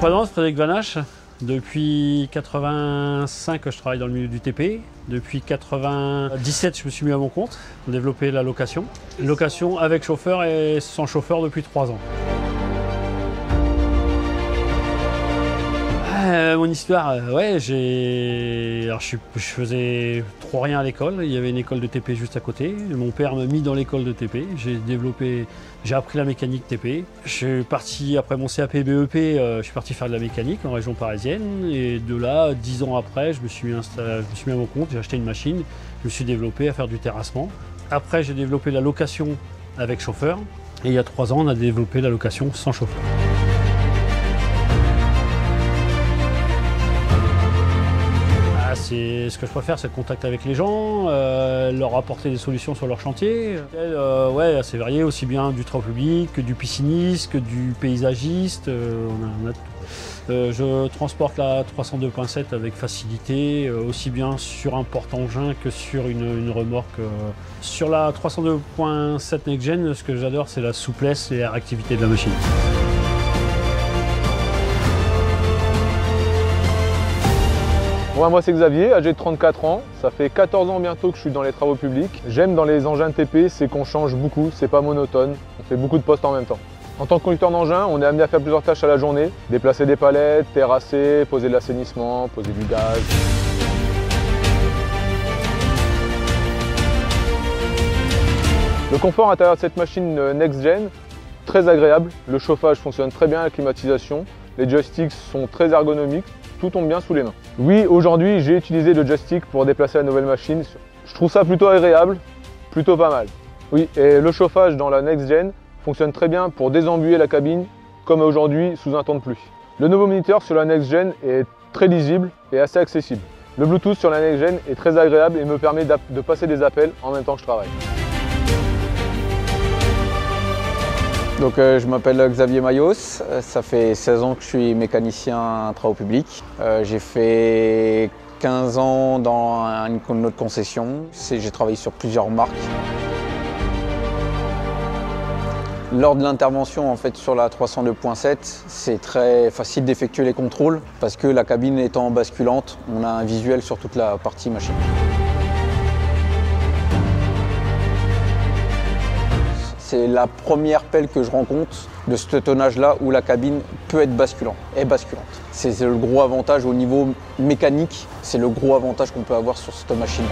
prénom, c'est Frédéric Vanache. Depuis 85, je travaille dans le milieu du TP. Depuis 97, je me suis mis à mon compte pour développer la location. Location avec chauffeur et sans chauffeur depuis 3 ans. Mon histoire, ouais, Alors, je faisais trop rien à l'école. Il y avait une école de TP juste à côté. Mon père m'a mis dans l'école de TP. J'ai appris la mécanique TP. Je suis parti après mon CAP BEP, je suis parti faire de la mécanique en région parisienne. Et de là, 10 ans après, je me suis mis à mon compte. J'ai acheté une machine. Je me suis développé à faire du terrassement. Après, j'ai développé la location avec chauffeur. Et il y a 3 ans, on a développé la location sans chauffeur. Ce que je préfère, c'est le contact avec les gens, leur apporter des solutions sur leur chantier. Ouais, assez varié, aussi bien du travaux public que du pisciniste, que du paysagiste. On a tout. Je transporte la 302.7 avec facilité, aussi bien sur un porte-engin que sur une remorque. Sur la 302.7 Next-Gen, ce que j'adore, c'est la souplesse et la réactivité de la machine. Moi c'est Xavier, âgé de 34 ans, ça fait 14 ans bientôt que je suis dans les travaux publics. J'aime dans les engins de TP, c'est qu'on change beaucoup, c'est pas monotone, on fait beaucoup de postes en même temps. En tant que conducteur d'engin, on est amené à faire plusieurs tâches à la journée, déplacer des palettes, terrasser, poser de l'assainissement, poser du gaz. Le confort à l'intérieur de cette machine Next-Gen, très agréable, le chauffage fonctionne très bien, la climatisation, les joysticks sont très ergonomiques. Tout tombe bien sous les mains. Oui, aujourd'hui, j'ai utilisé le joystick pour déplacer la nouvelle machine. Je trouve ça plutôt agréable, plutôt pas mal. Oui, et le chauffage dans la Next-Gen fonctionne très bien pour désembuer la cabine, comme aujourd'hui sous un temps de pluie. Le nouveau moniteur sur la Next-Gen est très lisible et assez accessible. Le Bluetooth sur la Next-Gen est très agréable et me permet de passer des appels en même temps que je travaille. Donc, je m'appelle Xavier Mayos, ça fait 16 ans que je suis mécanicien travaux publics. J'ai fait 15 ans dans une autre concession, j'ai travaillé sur plusieurs marques. Lors de l'intervention sur la 302.7, c'est très facile d'effectuer les contrôles parce que la cabine étant basculante, on a un visuel sur toute la partie machine. C'est la première pelle que je rencontre de ce tonnage-là où la cabine peut être basculante. C'est le gros avantage au niveau mécanique, c'est le gros avantage qu'on peut avoir sur cette machine.